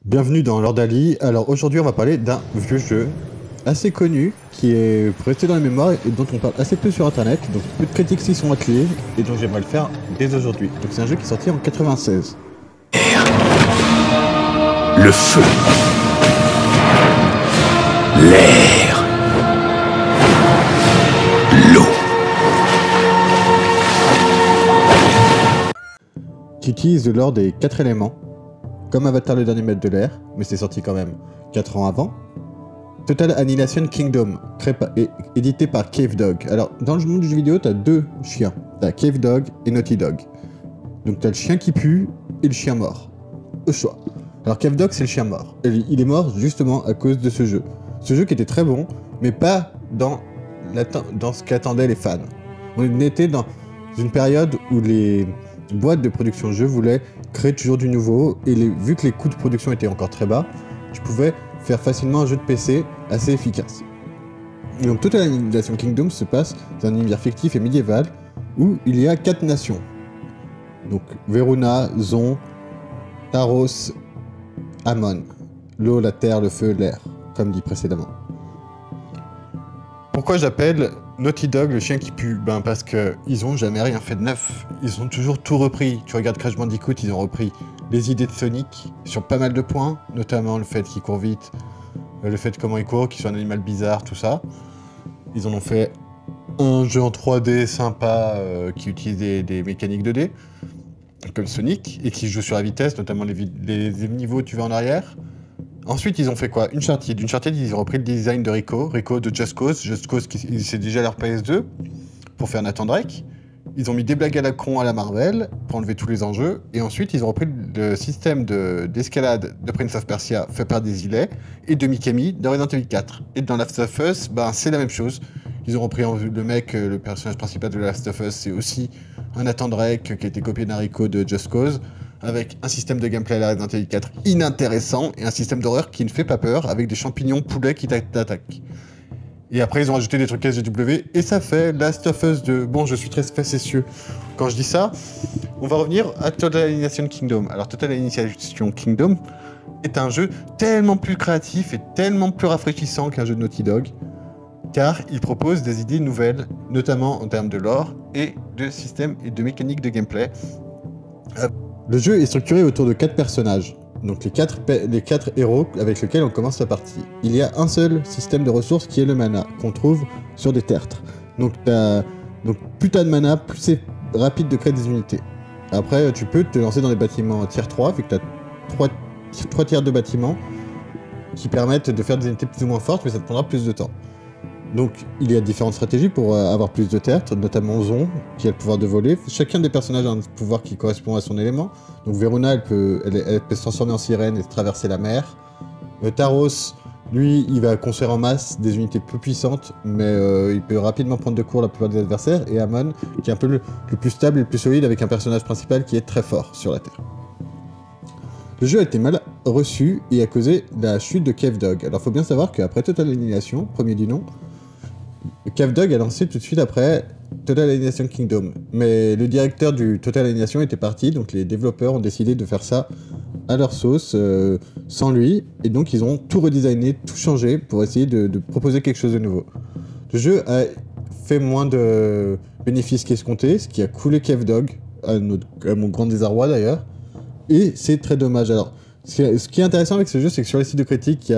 Bienvenue dans l'Ordalie. Alors aujourd'hui on va parler d'un vieux jeu assez connu qui est resté dans la mémoire et dont on parle assez peu sur internet, donc peu de critiques s'y sont attelées et donc j'aimerais le faire dès aujourd'hui. Donc c'est un jeu qui est sorti en 96. Le feu, l'air, l'eau. Qui utilise l'or des 4 éléments, comme Avatar le dernier maître de l'air, mais c'est sorti quand même 4 ans avant. Total Annihilation Kingdom, édité par Cave Dog. Alors, dans le monde du jeu vidéo, t'as deux chiens. T'as Cave Dog et Naughty Dog. Donc t'as le chien qui pue et le chien mort. Au choix. Alors Cave Dog, c'est le chien mort. Et il est mort justement à cause de ce jeu. Ce jeu qui était très bon, mais pas dans ce qu'attendaient les fans. On était dans une période où les boîtes de production de jeux voulaient créer toujours du nouveau, et vu que les coûts de production étaient encore très bas, tu pouvais faire facilement un jeu de PC assez efficace. Et donc Total Annihilation Kingdom se passe dans un univers fictif et médiéval où il y a 4 nations. Donc Verona, Zon, Taros, Amon. L'eau, la terre, le feu, l'air, comme dit précédemment. Pourquoi j'appelle Naughty Dog le chien qui pue? Ben parce que ils ont jamais rien fait de neuf. Ils ont toujours tout repris. Tu regardes Crash Bandicoot, ils ont repris les idées de Sonic sur pas mal de points, notamment le fait qu'il court vite, le fait comment il court, qu'il soit un animal bizarre, tout ça. Ils en ont fait un jeu en 3D sympa qui utilise des mécaniques 2D, comme Sonic, et qui joue sur la vitesse, notamment les niveaux où tu vas en arrière. Ensuite, ils ont fait quoi? Uncharted. Uncharted, ils ont repris le design de Rico de Just Cause. Just Cause, c'est déjà leur PS2, pour faire Nathan Drake. Ils ont mis des blagues à la con à la Marvel, pour enlever tous les enjeux. Et ensuite, ils ont repris le système d'escalade de Prince of Persia, fait par des îlets, et de Mikami, dans Resident Evil 4. Et dans Last of Us, ben, c'est la même chose. Ils ont repris le mec, le personnage principal de Last of Us, c'est aussi un Nathan Drake qui a été copié d'un Rico de Just Cause, avec un système de gameplay à la Resident Evil 4 inintéressant et un système d'horreur qui ne fait pas peur, avec des champignons poulets qui t'attaquent. Et après, ils ont ajouté des trucs SGW, et ça fait Last of Us 2. Bon, je suis très facétieux quand je dis ça. On va revenir à Total Annihilation Kingdom. Alors, Total Annihilation Kingdom est un jeu tellement plus créatif et tellement plus rafraîchissant qu'un jeu de Naughty Dog, car il propose des idées nouvelles, notamment en termes de lore et de système et de mécanique de gameplay. Le jeu est structuré autour de 4 personnages, donc les 4 héros avec lesquels on commence la partie. Il y a un seul système de ressources qui est le mana, qu'on trouve sur des tertres. Donc plus t'as de mana, plus c'est rapide de créer des unités. Après, tu peux te lancer dans des bâtiments tier 3, vu que t'as 3 tiers de bâtiments qui permettent de faire des unités plus ou moins fortes, mais ça te prendra plus de temps. Donc il y a différentes stratégies pour avoir plus de tertres, notamment Zon, qui a le pouvoir de voler. Chacun des personnages a un pouvoir qui correspond à son élément. Donc Verona, elle peut se transformer en sirène et traverser la mer. Taros, lui, il va construire en masse des unités plus puissantes, mais il peut rapidement prendre de court la plupart des adversaires. Et Amon, qui est un peu le plus stable et le plus solide, avec un personnage principal qui est très fort sur la Terre. Le jeu a été mal reçu et a causé la chute de Cave Dog. Alors faut bien savoir qu'après Total Annihilation, premier du nom, Cave Dog a lancé tout de suite après Total Annihilation Kingdom. Mais le directeur du Total Annihilation était parti, donc les développeurs ont décidé de faire ça à leur sauce, sans lui. Et donc ils ont tout redesigné, tout changé pour essayer de proposer quelque chose de nouveau. Le jeu a fait moins de bénéfices qu'escompté, ce qui a coulé Cave Dog, à mon grand désarroi d'ailleurs. Et c'est très dommage. Alors, ce qui est intéressant avec ce jeu, c'est que sur les sites de critiques,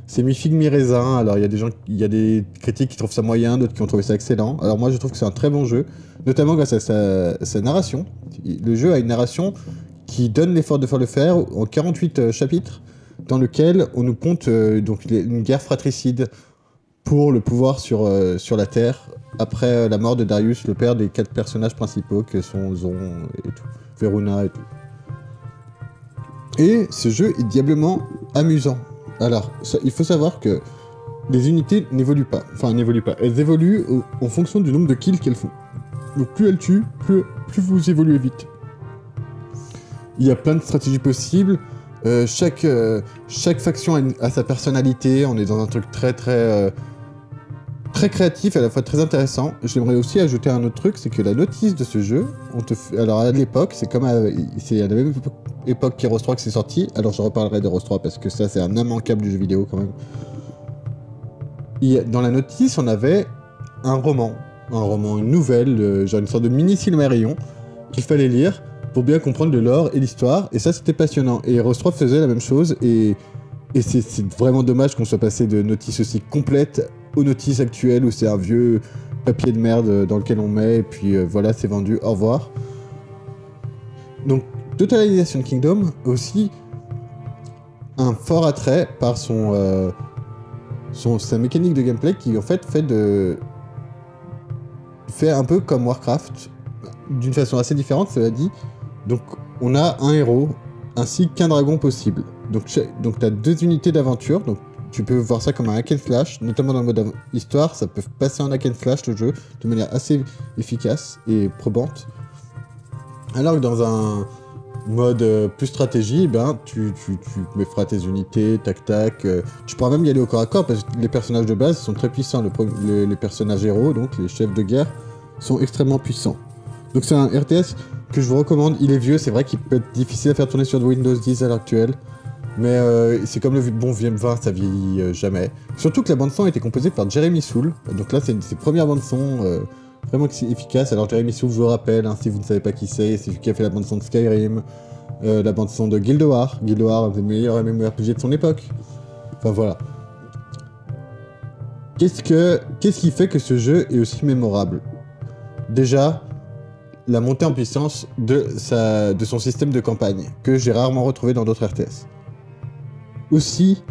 c'est mi-figue, mi-raisin. Alors, il y a des critiques qui trouvent ça moyen, d'autres qui ont trouvé ça excellent. Alors, moi, je trouve que c'est un très bon jeu, notamment grâce à sa narration. Le jeu a une narration qui donne l'effort de faire le faire en 48 chapitres, dans lequel on nous conte une guerre fratricide pour le pouvoir sur la Terre, après la mort de Darius, le père des 4 personnages principaux, que sont Zon et tout, Verona et tout. Et ce jeu est diablement amusant. Alors, il faut savoir que les unités n'évoluent pas. Enfin, n'évoluent pas. Elles évoluent en fonction du nombre de kills qu'elles font. Donc plus elles tuent, plus vous évoluez vite. Il y a plein de stratégies possibles. Chaque faction a sa personnalité. On est dans un truc très très créatif et à la fois très intéressant. J'aimerais aussi ajouter un autre truc, c'est que la notice de ce jeu, alors à l'époque, c'est comme c'est à la même époque qu'Heroes 3 que c'est sorti, alors je reparlerai d'Heroes 3 parce que ça c'est un immanquable du jeu vidéo quand même. Dans la notice, on avait un roman, une nouvelle, genre une sorte de mini Silmarillion qu'il fallait lire pour bien comprendre le lore et l'histoire, et ça c'était passionnant. Et Heroes 3 faisait la même chose, et c'est vraiment dommage qu'on soit passé de notices aussi complètes aux notices actuelles où c'est un vieux papier de merde dans lequel on met, et puis voilà, c'est vendu, au revoir. Donc, Totalization Kingdom aussi un fort attrait par sa mécanique de gameplay qui en fait fait un peu comme Warcraft, d'une façon assez différente, cela dit. Donc, on a un héros ainsi qu'un dragon possible. Donc tu as 2 unités d'aventure, donc tu peux voir ça comme un hack and slash, notamment dans le mode histoire, ça peut passer en hack and slash le jeu, de manière assez efficace et probante. Alors que dans un mode plus stratégie, ben, tu feras tes unités, tac, tu pourras même y aller au corps à corps, parce que les personnages de base sont très puissants, les personnages héros, donc les chefs de guerre, sont extrêmement puissants. Donc c'est un RTS que je vous recommande, il est vieux, c'est vrai qu'il peut être difficile à faire tourner sur Windows 10 à l'heure actuelle, mais c'est comme le bon vieux vin, ça vieillit jamais. Surtout que la bande-son a été composée par Jeremy Soule, donc là c'est une de ses premières bandes-son vraiment efficaces. Alors Jeremy Soule, je vous le rappelle, hein, si vous ne savez pas qui c'est celui qui a fait la bande-son de Skyrim, la bande-son de Guild Wars, un des meilleurs MMORPG de son époque. Enfin voilà. Qu'est-ce qui fait que ce jeu est aussi mémorable? Déjà, la montée en puissance de son système de campagne, que j'ai rarement retrouvé dans d'autres RTS. Aussi,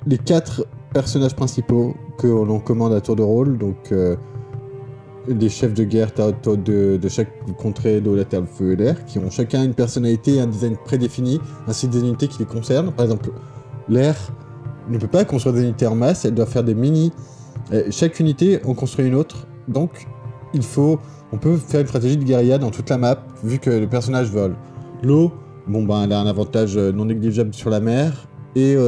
les 4 personnages principaux que l'on commande à tour de rôle, donc les chefs de guerre de chaque contrée de la terre, le feu et l'air, qui ont chacun une personnalité et un design prédéfini, ainsi que des unités qui les concernent. Par exemple, l'air ne peut pas construire des unités en masse, elle doit faire des mini. Chaque unité en construit une autre, donc on peut faire une stratégie de guérilla dans toute la map, vu que le personnage vole. L'eau, bon ben elle a un avantage non négligeable sur la mer, et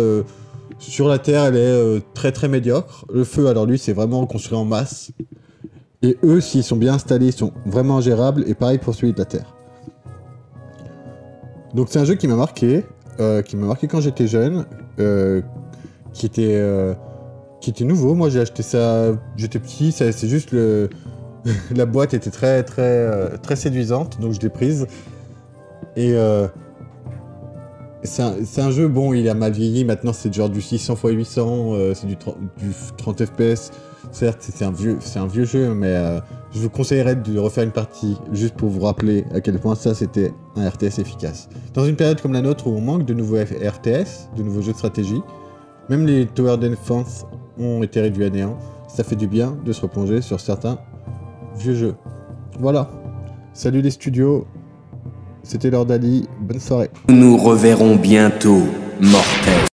sur la terre elle est très très médiocre. Le feu, alors lui c'est vraiment construit en masse, et eux s'ils sont bien installés, ils sont vraiment gérables, et pareil pour celui de la terre. Donc c'est un jeu qui m'a marqué quand j'étais jeune, qui était nouveau. Moi j'ai acheté ça, j'étais petit, c'est juste la boîte était très très très séduisante, donc je l'ai prise. Et c'est un jeu, bon, il a mal vieilli, maintenant c'est genre du 600 x 800, c'est du 30 FPS. Certes, c'est un vieux jeu, mais je vous conseillerais de refaire une partie, juste pour vous rappeler à quel point ça c'était un RTS efficace. Dans une période comme la nôtre où on manque de nouveaux RTS, de nouveaux jeux de stratégie, même les Tower Defense ont été réduits à néant, ça fait du bien de se replonger sur certains vieux jeux. Voilà. Salut les studios. C'était Lord Ali. Bonne soirée. Nous nous reverrons bientôt, mortels.